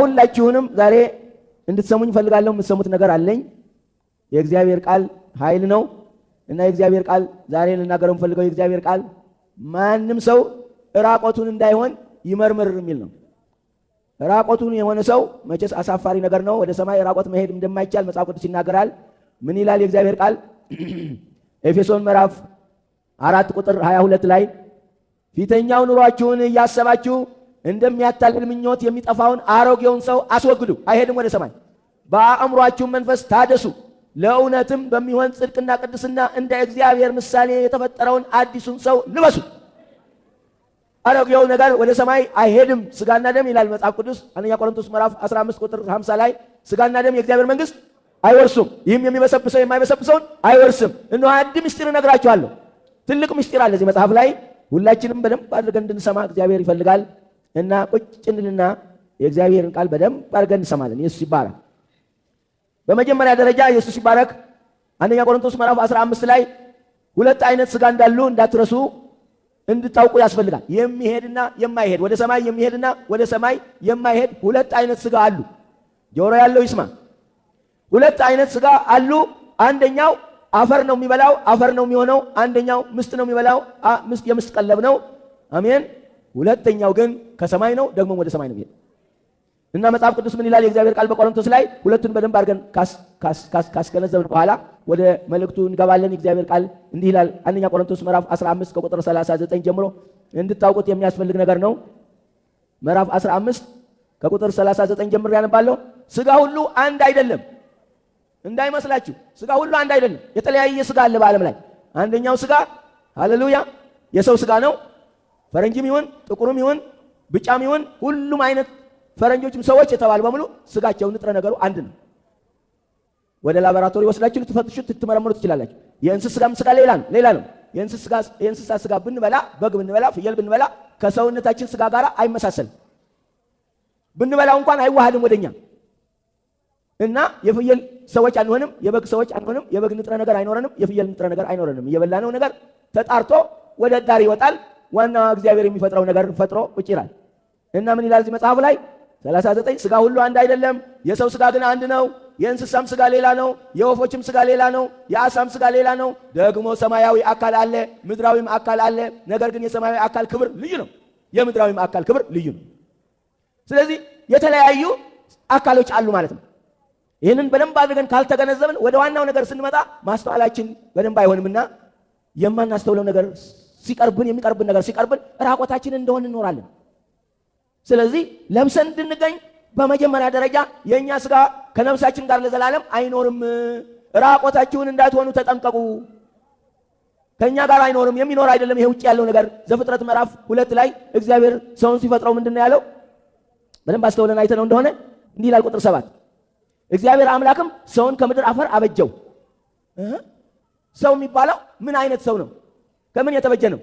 ሁላችሁንም ዛሬ እንድትሰሙኝ ፈልጋለሁ። የምትሰሙት ነገር አለኝ። የእግዚአብሔር ቃል ኃይል ነው እና የእግዚአብሔር ቃል ዛሬ ልናገረው ፈልገው የእግዚአብሔር ቃል ማንም ሰው ራቆቱን እንዳይሆን ይመርምር የሚል ነው። ራቆቱን የሆነ ሰው መቼስ አሳፋሪ ነገር ነው። ወደ ሰማይ ራቆት መሄድ እንደማይቻል መጽሐፍ ቅዱስ ይናገራል። ምን ይላል የእግዚአብሔር ቃል? ኤፌሶን ምዕራፍ 4 ቁጥር 22 ላይ ፊተኛው ኑሯችሁን እያሰባችሁ እንደሚያታልል ምኞት የሚጠፋውን አሮጌውን ሰው አስወግዱ፣ አይሄድም ወደ ሰማይ። በአእምሯችሁ መንፈስ ታደሱ፣ ለእውነትም በሚሆን ጽድቅና ቅድስና እንደ እግዚአብሔር ምሳሌ የተፈጠረውን አዲሱን ሰው ልበሱ። አሮጌው ነገር ወደ ሰማይ አይሄድም፣ ስጋና ደም ይላል መጽሐፍ ቅዱስ። አንደኛ ቆሮንቶስ ምዕራፍ 15 ቁጥር 50 ላይ ስጋና ደም የእግዚአብሔር መንግስት አይወርሱም፣ ይህም የሚበሰብሰው የማይበሰብሰውን አይወርስም። እነሆ አንድ ምስጢር እነግራችኋለሁ። ትልቅ ምስጢር አለ እዚህ መጽሐፍ ላይ፣ ሁላችንም በደንብ አድርገን እንድንሰማ እግዚአብሔር ይፈልጋል እና ቁጭ እንልና የእግዚአብሔርን ቃል በደንብ አድርገን እንሰማለን። ኢየሱስ ይባረክ። በመጀመሪያ ደረጃ ኢየሱስ ይባረክ። አንደኛ ቆሮንቶስ ምዕራፍ 15 ላይ ሁለት አይነት ስጋ እንዳሉ እንዳትረሱ እንድታውቁ ያስፈልጋል። የሚሄድና የማይሄድ፣ ወደ ሰማይ የሚሄድና ወደ ሰማይ የማይሄድ ሁለት አይነት ስጋ አሉ። ጆሮ ያለው ይስማ። ሁለት አይነት ስጋ አሉ። አንደኛው አፈር ነው የሚበላው፣ አፈር ነው የሚሆነው። አንደኛው ምስጥ ነው የሚበላው፣ ምስጥ የምስጥ ቀለብ ነው። አሜን። ሁለተኛው ግን ከሰማይ ነው፣ ደግሞ ወደ ሰማይ ነው የሚሄድ እና መጽሐፍ ቅዱስ ምን ይላል የእግዚአብሔር ቃል በቆሮንቶስ ላይ? ሁለቱን በደንብ አድርገን ካስገነዘብን በኋላ ወደ መልእክቱ እንገባለን። የእግዚአብሔር ቃል እንዲህ ይላል። አንደኛ ቆሮንቶስ ምዕራፍ 15 ከቁጥር 39 ጀምሮ እንድታውቁት የሚያስፈልግ ነገር ነው። ምዕራፍ 15 ከቁጥር 39 ጀምሮ ያነባለሁ። ስጋ ሁሉ አንድ አይደለም እንዳይመስላችሁ። ስጋ ሁሉ አንድ አይደለም። የተለያየ ስጋ አለ በዓለም ላይ። አንደኛው ስጋ ሃሌሉያ የሰው ስጋ ነው። ፈረንጅም ይሁን ጥቁሩም ይሁን ብጫም ይሁን ሁሉም አይነት ፈረንጆችም ሰዎች የተባሉ በሙሉ ስጋቸው ንጥረ ነገሩ አንድ ነው። ወደ ላቦራቶሪ ወስዳችሁ ልትፈትሹት ልትመረምሩ ትችላላችሁ። የእንስሳ ስጋም ስጋ ሌላ ነው። የእንስሳ ስጋ ብንበላ፣ በግ ብንበላ፣ ፍየል ብንበላ ከሰውነታችን ስጋ ጋር አይመሳሰልም። ብንበላው እንኳን አይዋሃድም ወደኛ እና የፍየል ሰዎች አንሆንም፣ የበግ ሰዎች አንሆንም። የበግ ንጥረ ነገር አይኖረንም፣ የፍየል ንጥረ ነገር አይኖረንም። የበላነው ነገር ተጣርቶ ወደ ዳር ይወጣል። ዋናው እግዚአብሔር የሚፈጥረው ነገር ፈጥሮ ቁጭ ይላል እና ምን ይላል እዚህ መጽሐፍ ላይ 39 ስጋ ሁሉ አንድ አይደለም፣ የሰው ስጋ ግን አንድ ነው። የእንስሳም ስጋ ሌላ ነው፣ የወፎችም ስጋ ሌላ ነው፣ የአሳም ስጋ ሌላ ነው። ደግሞ ሰማያዊ አካል አለ፣ ምድራዊም አካል አለ። ነገር ግን የሰማያዊ አካል ክብር ልዩ ነው፣ የምድራዊም አካል ክብር ልዩ ነው። ስለዚህ የተለያዩ አካሎች አሉ ማለት ነው። ይህንን በደንብ አድርገን ካልተገነዘብን ወደ ዋናው ነገር ስንመጣ ማስተዋላችን በደንብ አይሆንምና የማናስተውለው ነገር ሲቀርብን፣ የሚቀርብን ነገር ሲቀርብን ራቆታችን እንደሆን እንኖራለን። ስለዚህ ለብሰን እንድንገኝ በመጀመሪያ ደረጃ የእኛ ስጋ ከነፍሳችን ጋር ለዘላለም አይኖርም። ራቆታችሁን እንዳትሆኑ ተጠንቀቁ። ከእኛ ጋር አይኖርም፣ የሚኖር አይደለም። ይሄ ውጭ ያለው ነገር ዘፍጥረት ምዕራፍ 2 ላይ እግዚአብሔር ሰውን ሲፈጥረው ምንድን ነው ያለው? በደንብ አስተውለን አይተነው እንደሆነ እንዲህ ይላል ቁጥር 7 እግዚአብሔር አምላክም ሰውን ከምድር አፈር አበጀው። ሰው የሚባለው ምን አይነት ሰው ነው? ከምን የተበጀ ነው?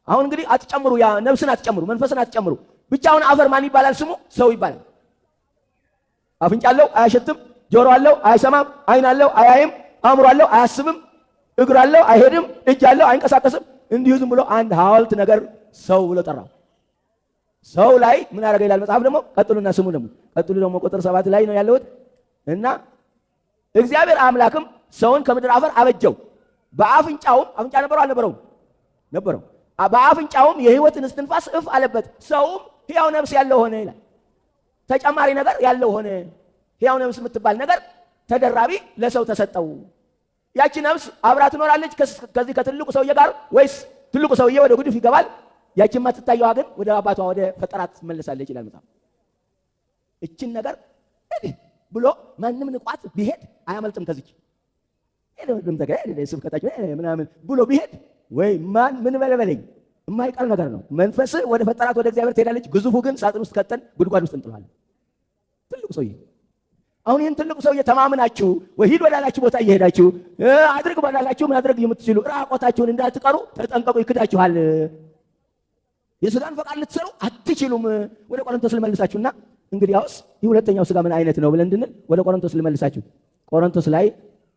አሁን እንግዲህ አትጨምሩ፣ ያ ነፍስን አትጨምሩ፣ መንፈስን አትጨምሩ። ብቻውን አፈር ማን ይባላል? ስሙ ሰው ይባላል። አፍንጫ አለው አያሸትም፣ ጆሮ አለው አይሰማም፣ አይን አለው አያይም፣ አእምሮ አለው አያስብም፣ እግር አለው አይሄድም፣ እጅ አለው አይንቀሳቀስም። እንዲሁ ዝም ብሎ አንድ ሐውልት ነገር ሰው ብሎ ጠራው። ሰው ላይ ምን ያደርገ ይላል መጽሐፍ ደግሞ ቀጥሉና ስሙ ደግሞ ቁጥር 7 ላይ ነው ያለሁት እና እግዚአብሔር አምላክም ሰውን ከምድር አፈር አበጀው፣ በአፍንጫውም አፍንጫ ነበረው አልነበረውም? ነበረው። በአፍንጫውም የሕይወትን እስትንፋስ እፍ አለበት፣ ሰውም ሕያው ነፍስ ያለው ሆነ ይላል። ተጨማሪ ነገር ያለው ሆነ። ሕያው ነፍስ የምትባል ነገር ተደራቢ ለሰው ተሰጠው። ያቺ ነፍስ አብራ ትኖራለች ከዚህ ከትልቁ ሰውዬ ጋር ወይስ ትልቁ ሰውዬ ወደ ጉድፍ ይገባል? ያቺ የማትታየዋ ግን ወደ አባቷ ወደ ፈጠራት ትመለሳለች ይላል መጽሐፍ። እችን ነገር ብሎ ማንም ንቋት ቢሄድ አያመልጥም ከዚች ስብከታቸው ምናምን ብሎ ቢሄድ ወይ ማን ምን በለበለኝ የማይቀር ነገር ነው። መንፈስ ወደ ፈጠራት ወደ እግዚአብሔር ትሄዳለች። ግዙፉ ግን ሳጥን ውስጥ ከተን ጉድጓድ ውስጥ እንጥለዋለን። ትልቁ ሰውዬ አሁን ይህን ትልቁ ሰውዬ ተማምናችሁ ወይ ሂድ ወዳላችሁ ቦታ እየሄዳችሁ አድርግ ወዳላችሁ ማድረግ የምትችሉ ራቆታችሁን እንዳትቀሩ ተጠንቀቁ፣ ይክዳችኋል። የሥጋን ፈቃድ ልትሰሩ አትችሉም። ወደ ቆሮንቶስ ልመልሳችሁና እንግዲያውስ የሁለተኛው ሥጋ ምን አይነት ነው ብለን እንድንል ወደ ቆሮንቶስ ልመልሳችሁ። ቆሮንቶስ ላይ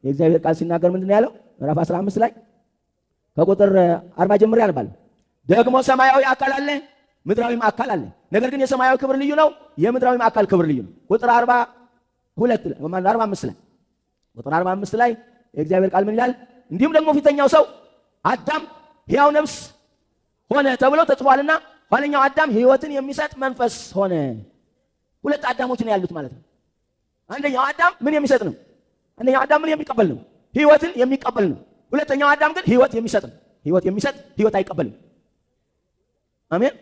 የእግዚአብሔር ቃል ሲናገር ምንድን ነው ያለው? ምዕራፍ 15 ላይ ከቁጥር 40 ጀምሬ አነባለሁ። ደግሞ ሰማያዊ አካል አለ፣ ምድራዊም አካል አለ። ነገር ግን የሰማያዊ ክብር ልዩ ነው፣ የምድራዊም አካል ክብር ልዩ ነው። ቁጥር 42 ላይ 45 ላይ ቁጥር 45 ላይ የእግዚአብሔር ቃል ምን ይላል? እንዲሁም ደግሞ ፊተኛው ሰው አዳም ሕያው ነፍስ ሆነ ተብሎ ተጽፏልና ኋለኛው አዳም ሕይወትን የሚሰጥ መንፈስ ሆነ። ሁለት አዳሞች ነው ያሉት ማለት ነው። አንደኛው አዳም ምን የሚሰጥ ነው? አንደኛው አዳም ምን የሚቀበል ነው? ሕይወትን የሚቀበል ነው። ሁለተኛው አዳም ግን ሕይወት የሚሰጥ ነው። ሕይወት የሚሰጥ ሕይወት አይቀበልም። አሜን።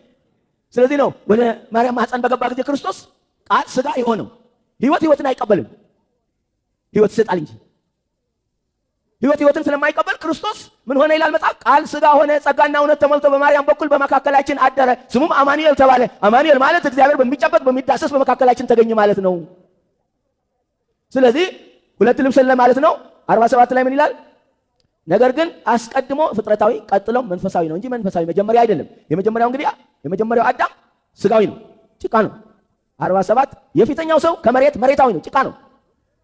ስለዚህ ነው ወደ ማርያም ማህፀን በገባ ጊዜ ክርስቶስ ቃል ሥጋ የሆነው። ሕይወትን አይቀበልም፣ ሕይወት ይሰጣል እንጂ። ሕይወትን ስለማይቀበል ክርስቶስ ምን ሆነ ይላል መጽሐፍ? ቃል ሥጋ ሆነ፣ ጸጋና እውነት ተሞልቶ በማርያም በኩል በመካከላችን አደረ፣ ስሙም አማኑኤል ተባለ። አማኑኤል ማለት እግዚአብሔር በሚጨበጥ በሚዳሰስ በመካከላችን ተገኘ ማለት ነው። ስለዚህ ሁለት ልብስ ማለት ነው። 47 ላይ ምን ይላል? ነገር ግን አስቀድሞ ፍጥረታዊ ቀጥሎም መንፈሳዊ ነው እንጂ መንፈሳዊ መጀመሪያ አይደለም። የመጀመሪያው አዳም ሥጋዊ ነው፣ ጭቃ ነው። 47 የፊተኛው ሰው ከመሬት መሬታዊ ነው፣ ጭቃ ነው።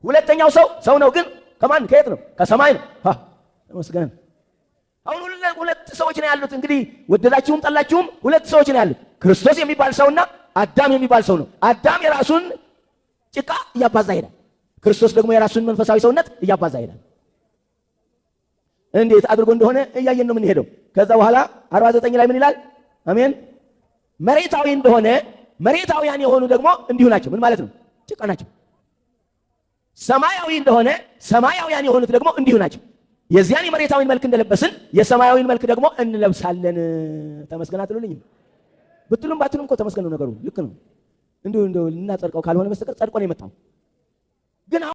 ሁለተኛው ሰው ነው፣ ግን ከማን ከየት ነው? ከሰማይ ነው። ተመስገን። አሁን ሁለት ሰዎች ነው ያሉት። እንግዲህ ወደዳችሁም ጠላችሁም ሁለት ሰዎች ነው ያሉት፣ ክርስቶስ የሚባል ሰውና አዳም የሚባል ሰው ነው። አዳም የራሱን ጭቃ እያባዛ ይሄዳል፣ ክርስቶስ ደግሞ የራሱን መንፈሳዊ ሰውነት እያባዛ ይሄዳል። እንዴት አድርጎ እንደሆነ እያየን ነው የምንሄደው። ከዛ በኋላ 49 ላይ ምን ይላል? አሜን። መሬታዊ እንደሆነ መሬታውያን የሆኑ ደግሞ እንዲሁ ናቸው። ምን ማለት ነው? ጭቃ ናቸው። ሰማያዊ እንደሆነ ሰማያውያን የሆኑት ደግሞ እንዲሁ ናቸው። የዚያን የመሬታዊን መልክ እንደለበስን የሰማያዊን መልክ ደግሞ እንለብሳለን። ተመስገን አትሉልኝም? ብትሉም ባትሉም እኮ ተመስገን ነው ነገሩ። ልክ ነው። እንዲሁ ልናጸድቀው ካልሆነ በስተቀር ጸድቆ ነው የመጣው ግን